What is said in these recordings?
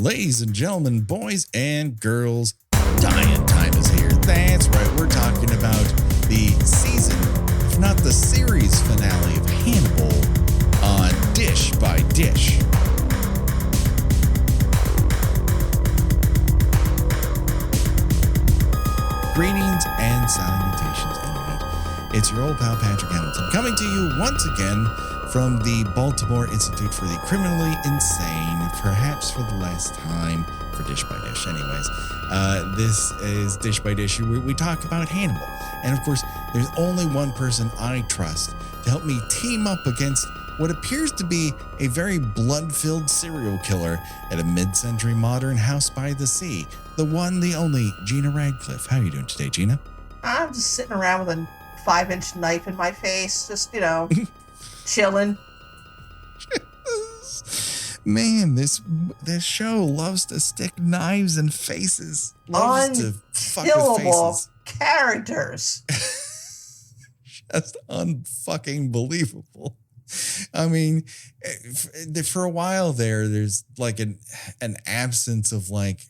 Ladies and gentlemen, boys and girls, dying time is here. That's right, we're talking about the season, if not the series finale of Hannibal on Dish by Dish. Greetings and salutations, Internet. It's your old pal Patrick Hamilton coming to you once again from the Baltimore Institute for the Criminally Insane, perhaps for the last time for Dish by Dish. Anyways, this is Dish by Dish, where we talk about Hannibal. And of course, there's only one person I trust to help me team up against what appears to be a very blood-filled serial killer at a mid-century modern house by the sea. The one, the only, Gina Radcliffe. How are you doing today, Gina? I'm just sitting around with a 5-inch knife in my face, just, chilling. Man, this show loves to stick knives in faces. Loves to fuck with faces. Characters. Just unfucking believable. I mean, for a while there's like an absence of like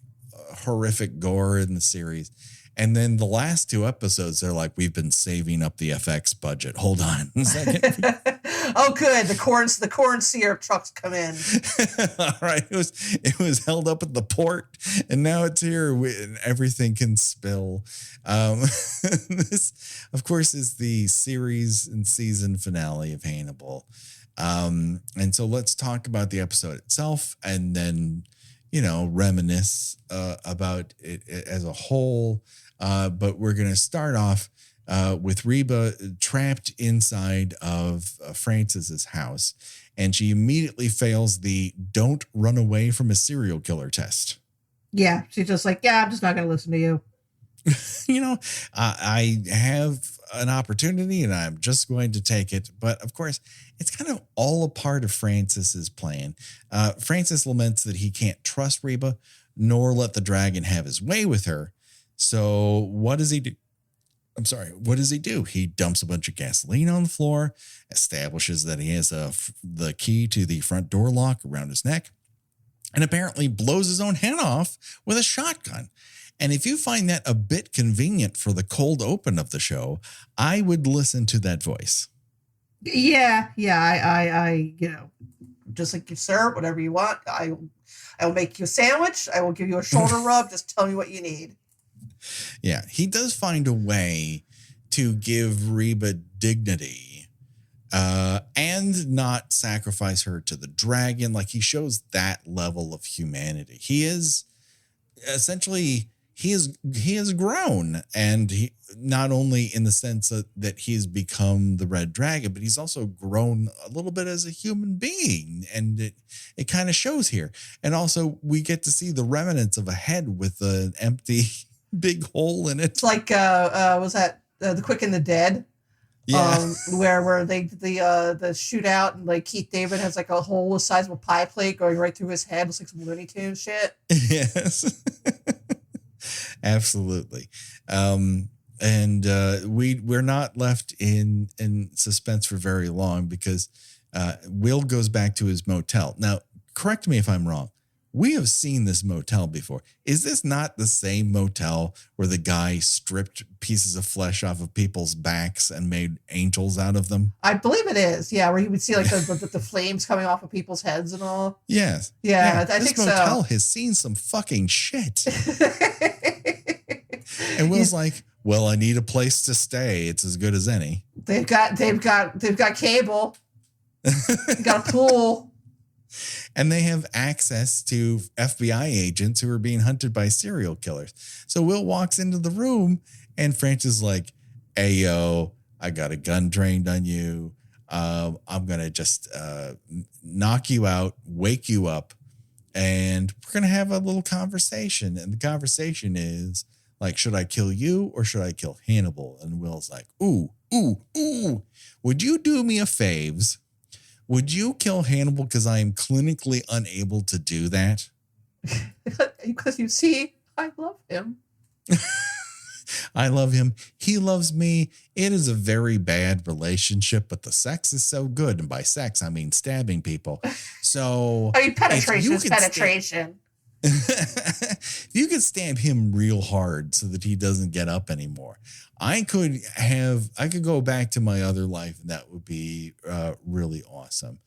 horrific gore in the series. And then the last two episodes, they're like, we've been saving up the FX budget. Hold on a second. Oh, good. The corn syrup trucks come in. All right. It was held up at the port, and now it's here, and everything can spill. This, of course, is the series and season finale of Hannibal. And so let's talk about the episode itself, and then, reminisce about it as a whole. But we're going to start off with Reba trapped inside of Francis's house, and she immediately fails the "don't run away from a serial killer" test. Yeah, she's just like, I'm just not going to listen to you. I have an opportunity and I'm just going to take it. But of course, it's kind of all a part of Francis's plan. Francis laments that he can't trust Reba, nor let the dragon have his way with her. So what does he do? What does he do? He dumps a bunch of gasoline on the floor, establishes that he has the key to the front door lock around his neck, and apparently blows his own head off with a shotgun. And if you find that a bit convenient for the cold open of the show, I would listen to that voice. Yeah. I just like, sir, whatever you want. I will make you a sandwich. I will give you a shoulder rub. Just tell me what you need. Yeah, he does find a way to give Reba dignity and not sacrifice her to the dragon. Like, he shows that level of humanity. He is essentially, he has grown, and he not only in the sense that he's become the Red Dragon, but he's also grown a little bit as a human being, and it kind of shows here. And also, we get to see the remnants of a head with an empty big hole in it. It's like was that The Quick and the Dead? Yeah. Where they the shootout, and like Keith David has like a hole the size of a pie plate going right through his head. It's like some Looney Tunes shit. Yes. Absolutely. And we're not left in suspense for very long, because Will goes back to his motel. Now, correct me if I'm wrong. We have seen this motel before. Is this not the same motel where the guy stripped pieces of flesh off of people's backs and made angels out of them? I believe it is. Yeah, where you would see like the flames coming off of people's heads and all. Yes. Yeah, I think so. This motel has seen some fucking shit. And Will's like, well, I need a place to stay. It's as good as any. They've got cable. They've got a pool. And they have access to FBI agents who are being hunted by serial killers. So Will walks into the room, and Francis is like, hey, yo, I got a gun trained on you. I'm going to just knock you out, wake you up, and we're going to have a little conversation. And the conversation is like, should I kill you or should I kill Hannibal? And Will's like, ooh. Would you do me a faves? Would you kill Hannibal because I am clinically unable to do that? Because you see, I love him. I love him. He loves me. It is a very bad relationship, but the sex is so good. And by sex, I mean stabbing people. So I mean, penetration is penetration. If you could stab him real hard so that he doesn't get up anymore, I could go back to my other life, and that would be really awesome.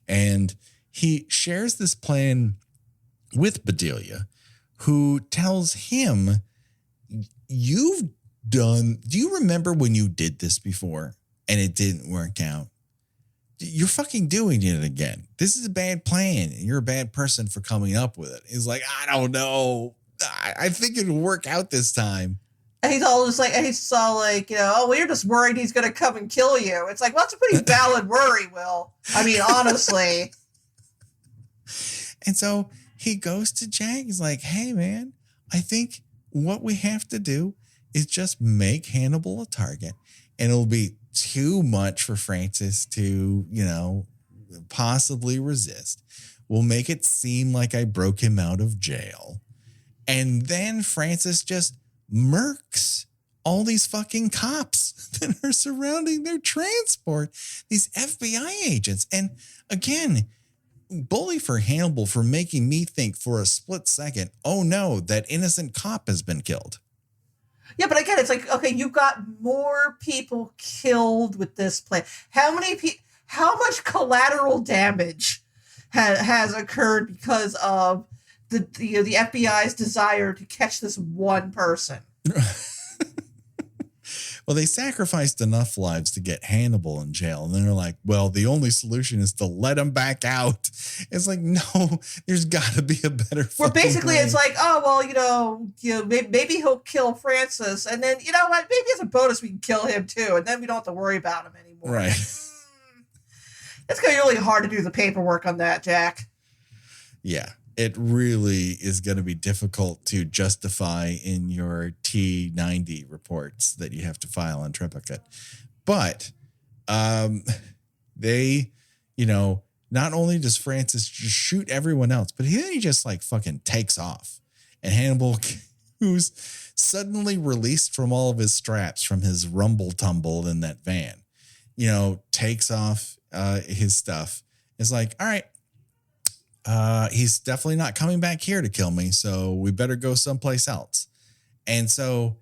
And he shares this plan with Bedelia, who tells him, do you remember when you did this before and it didn't work out? You're fucking doing it again. This is a bad plan, and you're a bad person for coming up with it. He's like, I don't know. I think it'll work out this time. And he's all like, oh, well, you're just worried he's going to come and kill you. It's like, well, that's a pretty valid worry, Will. I mean, honestly. And so he goes to Jag. He's like, hey, man, I think what we have to do is just make Hannibal a target, and it'll be too much for Francis to, possibly resist. We'll make it seem like I broke him out of jail. And then Francis just murks all these fucking cops that are surrounding their transport, these FBI agents. And again, bully for Hannibal for making me think for a split second, oh no, that innocent cop has been killed. Yeah, but again, it's like, okay, you got more people killed with this plan. How much collateral damage has occurred because of the FBI's desire to catch this one person? Well, they sacrificed enough lives to get Hannibal in jail. And then they're like, well, the only solution is to let him back out. It's like, no, there's got to be a better Well, basically, plan. it's like, oh, well, maybe he'll kill Francis. And then, you know what? Maybe as a bonus, we can kill him, too. And then we don't have to worry about him anymore. Right. It's going to be really hard to do the paperwork on that, Jack. Yeah. It really is going to be difficult to justify in your T90 reports that you have to file on triplicate. But they, not only does Francis just shoot everyone else, but he just like fucking takes off. And Hannibal, who's suddenly released from all of his straps from his rumble tumble in that van, takes off his stuff. It's like, all right, he's definitely not coming back here to kill me, so we better go someplace else. And so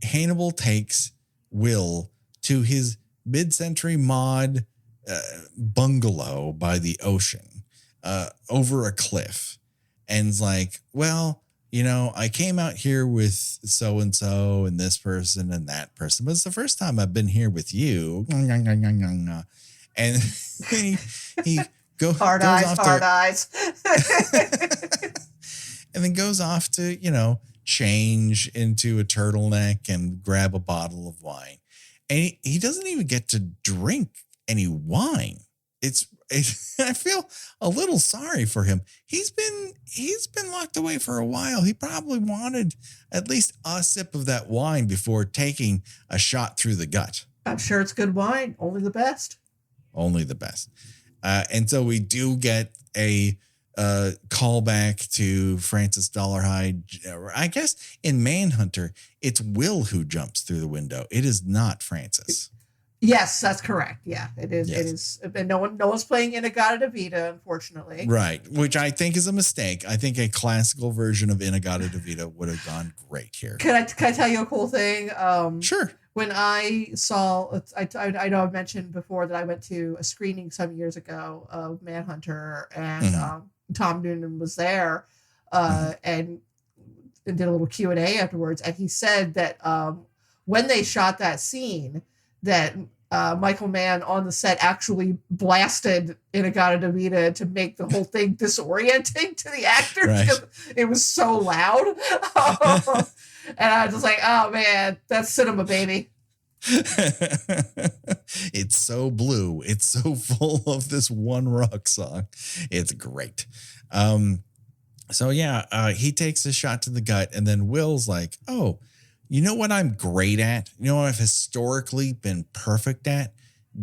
Hannibal takes Will to his mid-century mod bungalow by the ocean over a cliff. And it's like, well, I came out here with so-and-so and this person and that person, but it's the first time I've been here with you. And he hard eyes. And then goes off to, change into a turtleneck and grab a bottle of wine. And he doesn't even get to drink any wine. I feel a little sorry for him. He's been locked away for a while. He probably wanted at least a sip of that wine before taking a shot through the gut. I'm sure it's good wine. Only the best. Only the best. And so we do get a callback to Francis Dollarhide. I guess in Manhunter, it's Will who jumps through the window. It is not Francis. Yes, that's correct. Yeah, it is. Yes. It is. And no one's playing In-A-Gadda-Da-Vida, unfortunately. Right, which I think is a mistake. I think a classical version of In-A-Gadda-Da-Vida would have gone great here. Can I tell you a cool thing? Sure. When I saw, I know I've mentioned before that I went to a screening some years ago of Manhunter, and Tom Noonan was there, and did a little Q&A afterwards, and he said that when they shot that scene, that Michael Mann on the set actually blasted In-A-Gadda-Da-Vida to make the whole thing disorienting to the actors because it was so loud. And I was just like, oh man, that's cinema, baby. It's so blue. It's so full of this one rock song. It's great. So yeah, he takes a shot to the gut, and then Will's like, oh, you know what I'm great at? You know what I've historically been perfect at?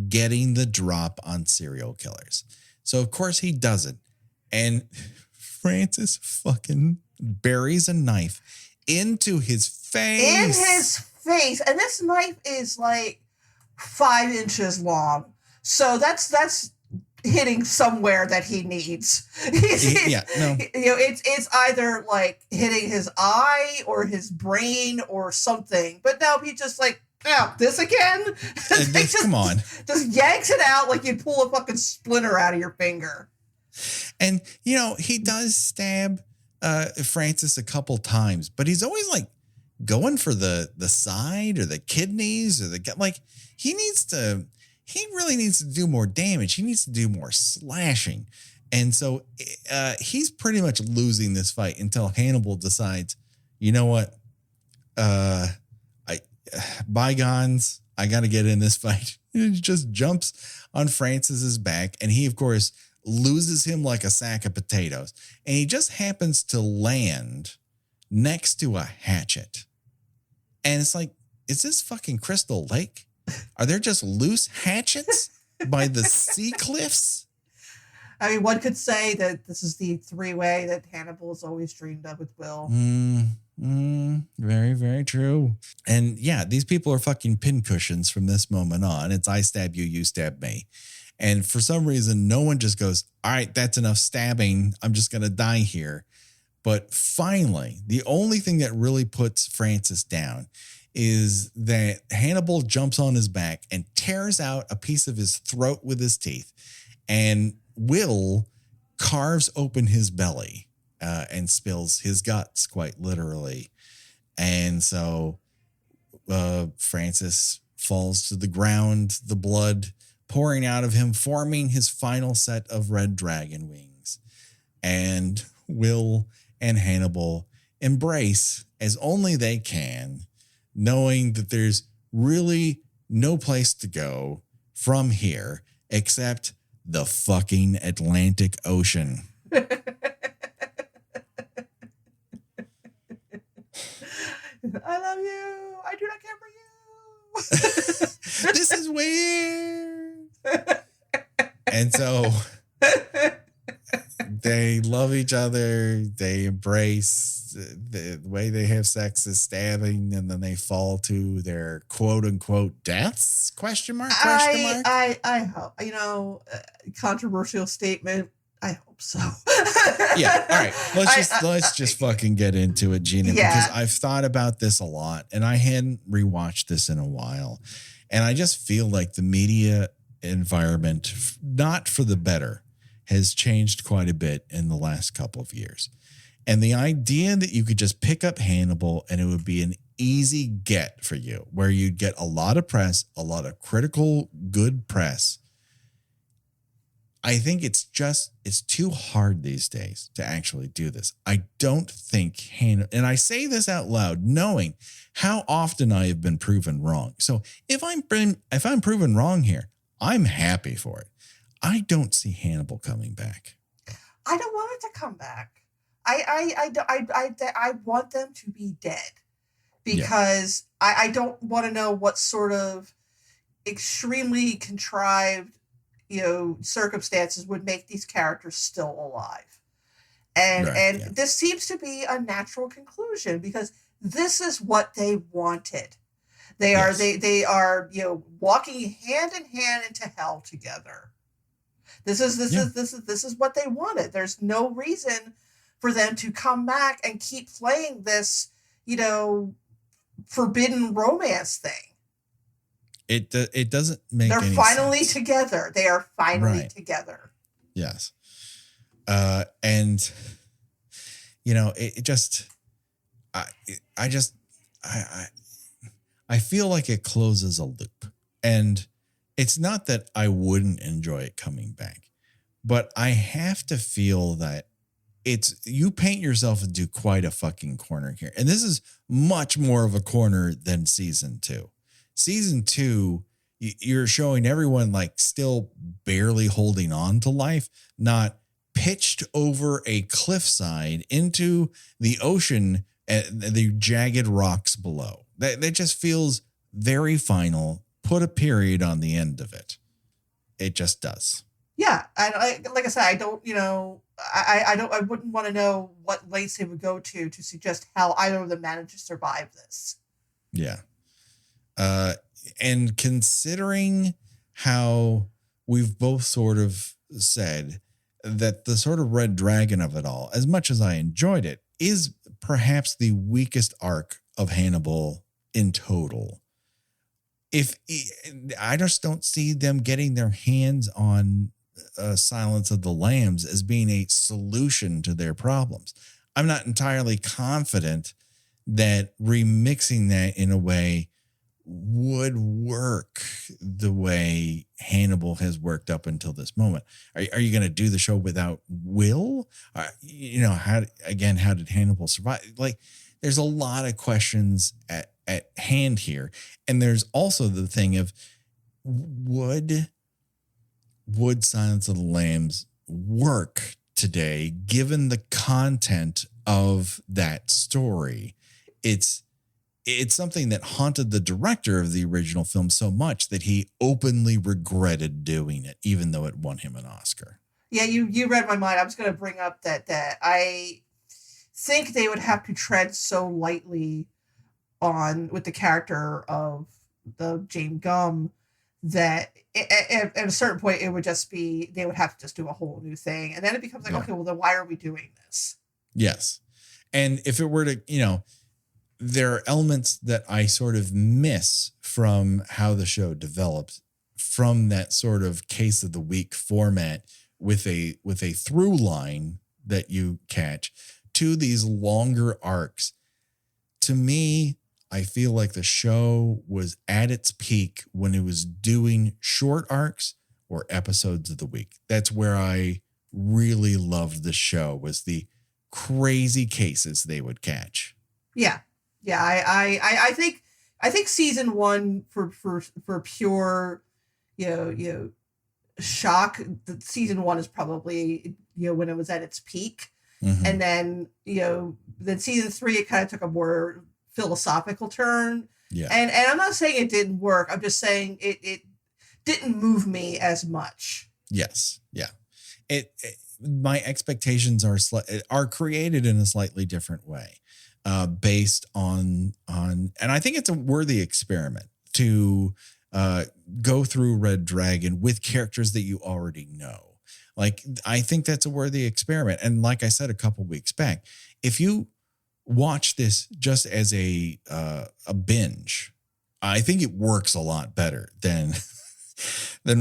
Getting the drop on serial killers. So of course he does it. And Francis fucking buries a knife into his face. In his face. And this knife is like 5 inches long. So that's hitting somewhere that he needs. It's either like hitting his eye or his brain or something. But no, he just like, this again? Come on. Just yanks it out like you'd pull a fucking splinter out of your finger. And, he does stab Francis a couple times, but he's always like going for the side or the kidneys or he really needs to do more damage. He needs to do more slashing. And so he's pretty much losing this fight until Hannibal decides, you know what? Bygones, I got to get in this fight. He just jumps on Francis's back. And he, of course, loses him like a sack of potatoes. And he just happens to land next to a hatchet. And it's like, is this fucking Crystal Lake? Are there just loose hatchets by the sea cliffs? I mean, one could say that this is the three-way that Hannibal has always dreamed of with Will. Very, very true. And yeah, these people are fucking pincushions from this moment on. It's I stab you, you stab me. And for some reason, no one just goes, all right, that's enough stabbing. I'm just going to die here. But finally, the only thing that really puts Francis down is that Hannibal jumps on his back and tears out a piece of his throat with his teeth. And Will carves open his belly and spills his guts, quite literally. And so Francis falls to the ground, the blood pouring out of him, forming his final set of red dragon wings. And Will and Hannibal embrace as only they can, knowing that there's really no place to go from here except the fucking Atlantic Ocean. I love you. I do not care for you. This is weird. And so they love each other. They embrace. The way they have sex is stabbing, and then they fall to their quote unquote deaths? Question mark? I hope, controversial statement. I hope so. Yeah. All right. Let's just fucking get into it, Gina, because I've thought about this a lot and I hadn't rewatched this in a while. And I just feel like the media environment, not for the better, has changed quite a bit in the last couple of years. And the idea that you could just pick up Hannibal and it would be an easy get for you, where you'd get a lot of press, a lot of critical, good press. I think it's too hard these days to actually do this. I don't think Hannibal, and I say this out loud, knowing how often I have been proven wrong. So if I'm proven wrong here, I'm happy for it. I don't see Hannibal coming back. I don't want it to come back. I want them to be dead because I don't want to know what sort of extremely contrived, circumstances would make these characters still alive. And this seems to be a natural conclusion because this is what they wanted. They are walking hand in hand into hell together. This is what they wanted. There's no reason for them to come back and keep playing this, forbidden romance thing. It doesn't make They're any finally sense. together. They are finally together. Yes. And I feel like it closes a loop. And it's not that I wouldn't enjoy it coming back, but I have to feel that you paint yourself into quite a fucking corner here. And this is much more of a corner than season 2. Season 2, you're showing everyone like still barely holding on to life, not pitched over a cliffside into the ocean and the jagged rocks below. That just feels very final. Put a period on the end of it. It just does. Yeah, like I said, I don't, I wouldn't want to know what lengths they would go to suggest how either of them managed to survive this. Yeah. And considering how we've both sort of said that the sort of red dragon of it all, as much as I enjoyed it, is perhaps the weakest arc of Hannibal in total. If I just don't see them getting their hands on Silence of the Lambs as being a solution to their problems. I'm not entirely confident that remixing that in a way would work the way Hannibal has worked up until this moment. Are you going to do the show without Will? How did Hannibal survive? Like, there's a lot of questions at hand here. And there's also the thing of, would Silence of the Lambs work today, given the content of that story? It's something that haunted the director of the original film so much that he openly regretted doing it, even though it won him an Oscar. Yeah, you read my mind. I was going to bring up that I think they would have to tread so lightly with the character of the James Gumb that at a certain point it would just be, they would have to just do a whole new thing. And then it becomes like, okay, well then why are we doing this? Yes. And if it were to, there are elements that I sort of miss from how the show developed, from that sort of case of the week format with a through line that you catch to these longer arcs. To me, I feel like the show was at its peak when it was doing short arcs or episodes of the week. That's where I really loved the show, was the crazy cases they would catch. Yeah. Yeah. I think season 1 for pure, shock, the season 1 is probably, when it was at its peak. Mm-hmm. And then, then season 3, it kind of took a more philosophical turn. Yeah. And I'm not saying it didn't work. I'm just saying it didn't move me as much. Yes. Yeah. My expectations are created in a slightly different way, based on, and I think it's a worthy experiment to go through Red Dragon with characters that you already know. Like, I think that's a worthy experiment. And like I said a couple weeks back, if you watch this just as a binge, I think it works a lot better than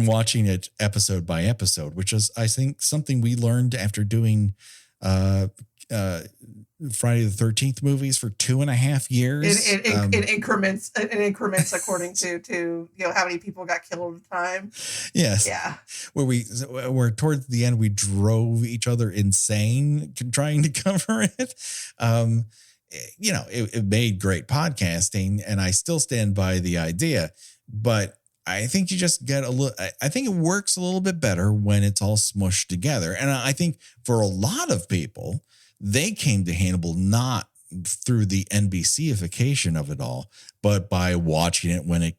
watching it episode by episode, which is, I think, something we learned after doing Friday the 13th movies for 2.5 years in increments according to how many people got killed at the time. Yes. Yeah. Where towards the end we drove each other insane trying to cover it. It made great podcasting, and I still stand by the idea, but I think you just get I think it works a little bit better when it's all smushed together. And I think for a lot of people, they came to Hannibal not through the NBCification of it all, but by watching it when it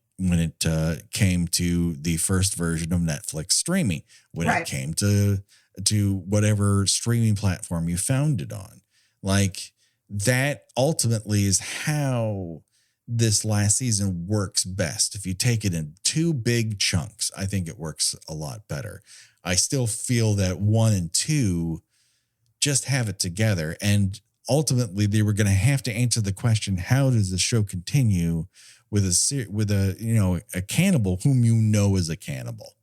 came to the first version of Netflix streaming, when it came to whatever streaming platform you found it on. Like, that ultimately is how this last season works best. If you take it in 2 big chunks, I think it works a lot better. I still feel that 1 and 2 just have it together. And ultimately they were going to have to answer the question, how does the show continue with a cannibal whom is a cannibal?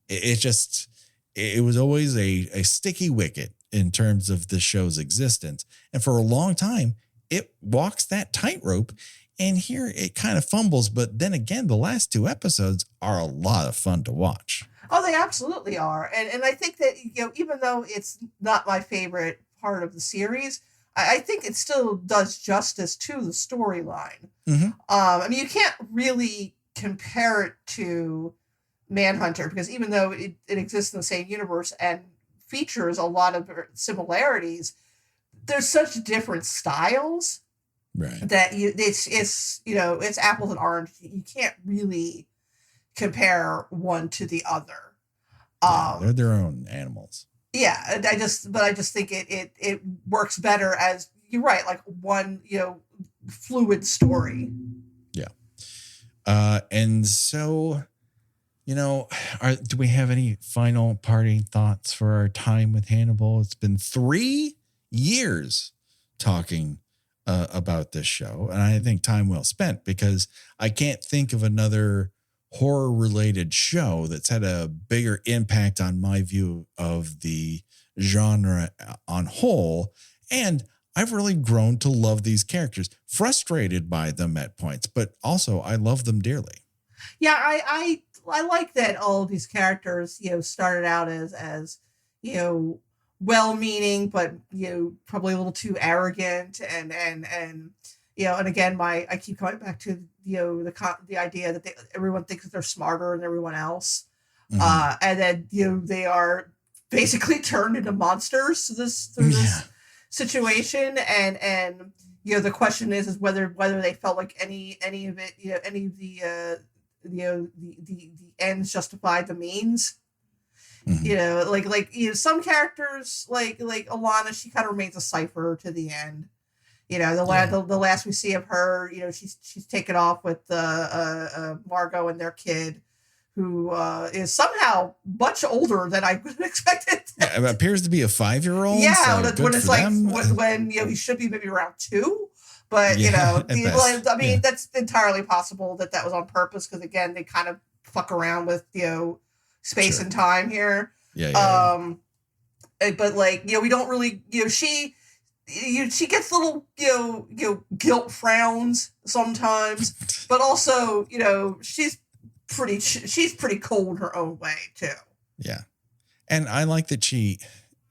It was always a sticky wicket in terms of the show's existence. And for a long time, it walks that tightrope. And here it kind of fumbles. But then again, the last 2 episodes are a lot of fun to watch. Oh, they absolutely are. And I think that, even though it's not my favorite part of the series, I think it still does justice to the storyline. Mm-hmm. You can't really compare it to Manhunter, because even though it exists in the same universe and features a lot of similarities, there's such different styles, right, that it's apples and oranges. You can't really compare one to the other. They're their own animals. Yeah, I just think it works better as, you're right, like one fluid story. Yeah, and so You know, do we have any final parting thoughts for our time with Hannibal? It's been 3 years talking about this show, and I think time well spent because I can't think of another horror related show that's had a bigger impact on my view of the genre on whole. And I've really grown to love these characters, frustrated by them at points, but also I love them dearly. Yeah, I like that all of these characters, started out as well-meaning, but probably a little too arrogant, and and again, I keep coming back to the idea that everyone thinks that they're smarter than everyone else, and then they are basically turned into monsters through this situation, and the question is whether they felt like any of it, any of the ends justified the means. Some characters like Alana, she kind of remains a cipher to the end. The last we see of her, she's taken off with Margot and their kid, who is somehow much older than I would have expected. Yeah, it appears to be a 5-year-old. Yeah, so when it's like when he should be maybe around 2. But that's entirely possible that was on purpose, because again, they kind of fuck around with space and time here. Yeah. But we don't really she gets little guilt frowns sometimes, but also she's pretty cold in her own way too. Yeah, and I like that she,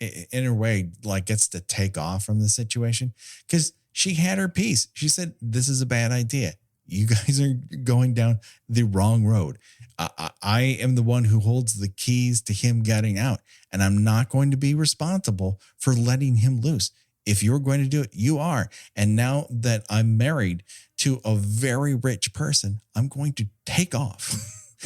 in her way, gets to take off from the situation, because she had her piece. She said, "This is a bad idea. You guys are going down the wrong road. I am the one who holds the keys to him getting out, and I'm not going to be responsible for letting him loose. If you're going to do it, you are. And now that I'm married to a very rich person, I'm going to take off.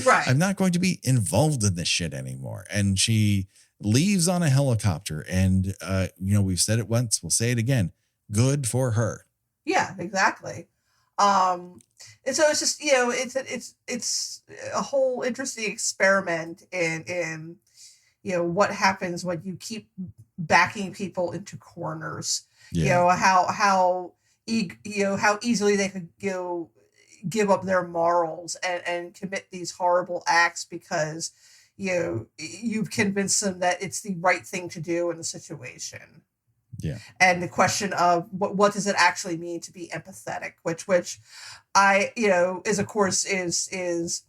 Right. I'm not going to be involved in this shit anymore." And she leaves on a helicopter. And, we've said it once, we'll say it again. Good for her. Yeah, exactly. And so it's just, it's a whole interesting experiment in what happens when you keep backing people into corners. Yeah. How easily they could give up their morals and commit these horrible acts because you've convinced them that it's the right thing to do in the situation. Yeah. And the question of what does it actually mean to be empathetic, which I, is of course is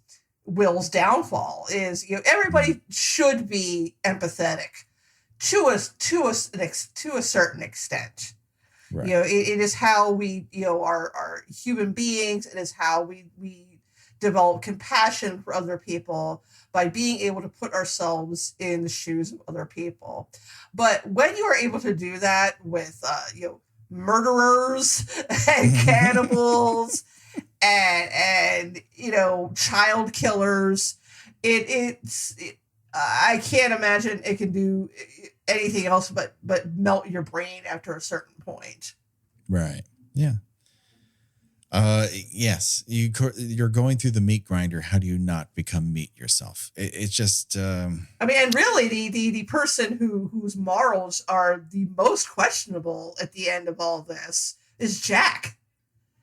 Will's downfall, is, everybody should be empathetic to a certain extent. Right. It is how we, are human beings. It is how we develop compassion for other people, by being able to put ourselves in the shoes of other people. But when you are able to do that with, murderers and cannibals and child killers, I can't imagine it can do anything else but melt your brain after a certain point. Right. Yeah. Yes, you're going through the meat grinder. How do you not become meat yourself? It's just. And really, the person whose morals are the most questionable at the end of all this is Jack.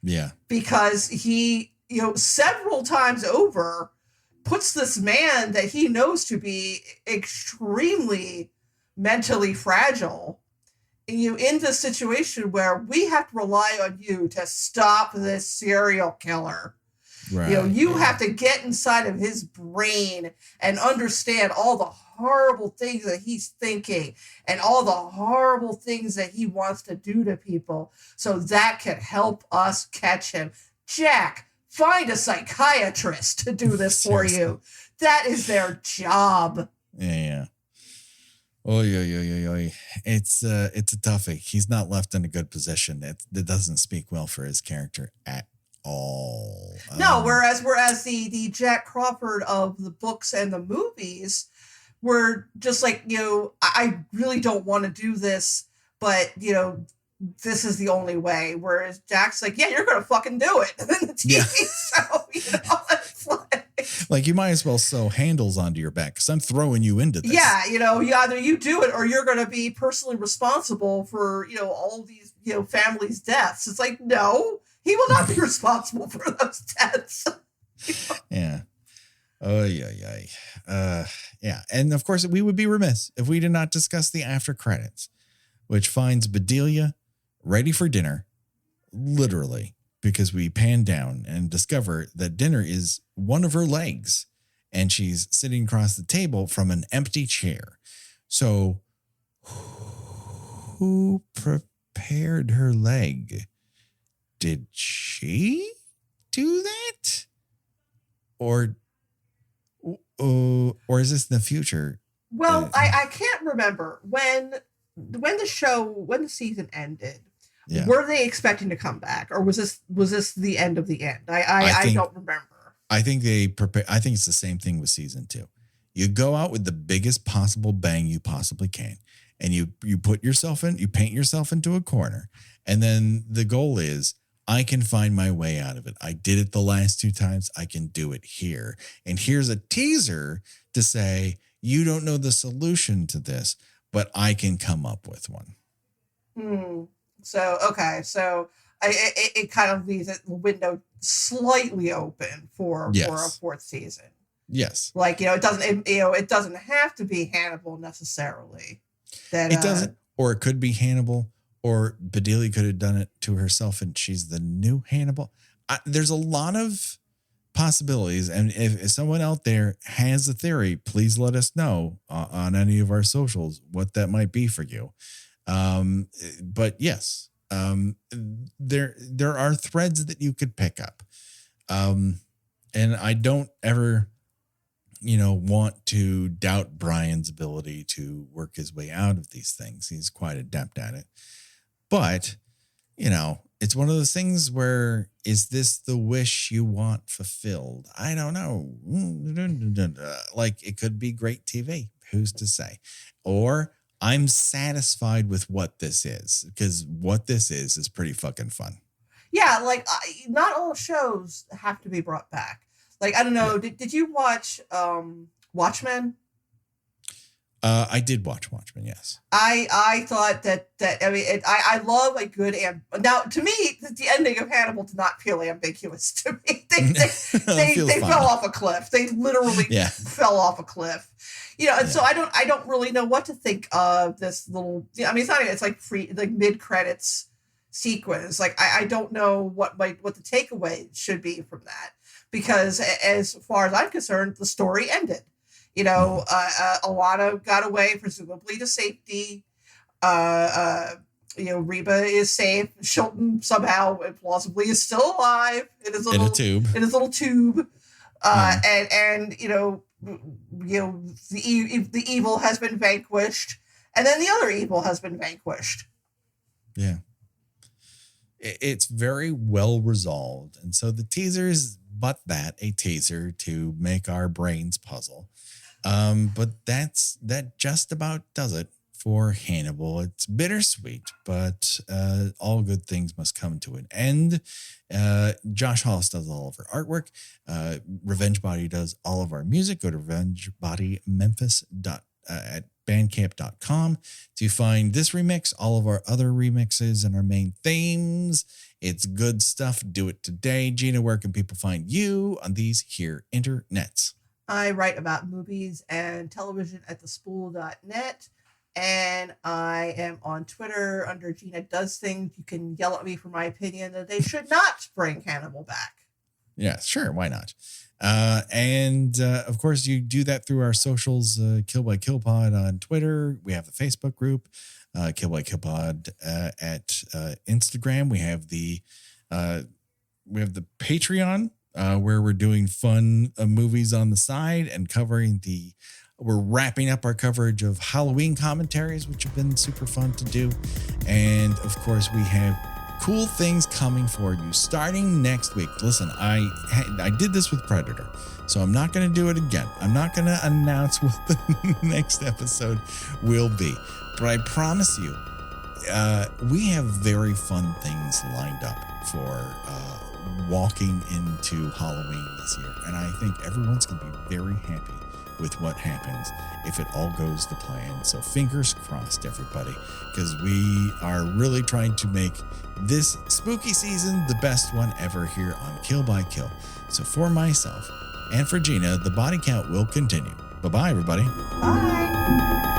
Yeah, because he, several times over, puts this man that he knows to be extremely mentally fragile, in this situation where we have to rely on you to stop this serial killer. Right. You have to get inside of his brain and understand all the horrible things that he's thinking and all the horrible things that he wants to do to people, so that can help us catch him. Jack, find a psychiatrist to do this for you. That is their job. Yeah. Oh, yeah. It's a toughie. He's not left in a good position. That doesn't speak well for his character at all. No, whereas the Jack Crawford of the books and the movies were just like, I really don't want to do this, but this is the only way. Whereas Jack's like, yeah, you're gonna fucking do it. Yeah. So it's like, Like, you might as well sew handles onto your back because I'm throwing you into this. Yeah, either you do it or you're going to be personally responsible for, all these, families' deaths. It's like, no, he will not be responsible for those deaths. Yeah. Oh, yeah. Yeah. And of course, we would be remiss if we did not discuss the after credits, which finds Bedelia ready for dinner, literally, because we pan down and discover that dinner is one of her legs and she's sitting across the table from an empty chair. So who prepared her leg? Did she do that? Or is this in the future? Well, I can't remember when the season ended. Yeah. Were they expecting to come back, or was this the end of the end? I don't remember. I think they prepare. I think it's the same thing with season 2. You go out with the biggest possible bang you possibly can, and you paint yourself into a corner, and then the goal is, I can find my way out of it. I did it the last 2 times. I can do it here. And here's a teaser to say, you don't know the solution to this, but I can come up with one. So, okay. So it kind of leaves the window slightly open for a 4th season. Yes. Like, it doesn't have to be Hannibal necessarily. It doesn't, or it could be Hannibal. Or Bedelia could have done it to herself and she's the new Hannibal. There's a lot of possibilities. And if someone out there has a theory, please let us know on any of our socials what that might be for you. But yes, there are threads that you could pick up. And I don't ever, want to doubt Brian's ability to work his way out of these things. He's quite adept at it. But, it's one of those things where, is this the wish you want fulfilled? I don't know. Like, it could be great TV. Who's to say? Or I'm satisfied with what this is, because what this is pretty fucking fun. Yeah, like, not all shows have to be brought back. Like, I don't know. Yeah. Did you watch Watchmen? I did watch Watchmen, yes. I thought that I love a good now, to me, the ending of Hannibal did not feel ambiguous to me. They fell off a cliff. They literally fell off a cliff. And so I don't really know what to think of this little. It's like mid credits sequence. Like, I don't know what the takeaway should be from that, because as far as I'm concerned, the story ended. Alana got away, presumably to safety. Reba is safe. Shilton somehow plausibly is still alive in his little tube. And the evil has been vanquished, and then the other evil has been vanquished. Yeah, it's very well resolved, and so the teaser is a teaser to make our brains puzzle. But that just about does it for Hannibal. It's bittersweet, but all good things must come to an end. Josh Hollis does all of our artwork. Revenge Body does all of our music. Go to revengebodymemphis at bandcamp.com to find this remix, all of our other remixes, and our main themes. It's good stuff. Do it today. Gina, where can people find you on these here internets? I write about movies and television at thespool.net, and I am on Twitter under Gina Does Things. You can yell at me for my opinion that they should not bring Hannibal back. Yeah, sure. Why not? And of course, you do that through our socials, Kill by Kill Pod on Twitter. We have the Facebook group, Kill by Kill Pod at Instagram. We have the Patreon, where we're doing fun movies on the side and we're wrapping up our coverage of Halloween commentaries, which have been super fun to do. And of course, we have cool things coming for you starting next week. Listen, I did this with Predator, so I'm not going to do it again. I'm not going to announce what the next episode will be, but I promise you, we have very fun things lined up for walking into Halloween this year. And I think everyone's going to be very happy with what happens if it all goes to plan. So fingers crossed, everybody, because we are really trying to make this spooky season the best one ever here on Kill by Kill. So for myself and for Gina, the body count will continue. Bye-bye, everybody. Bye.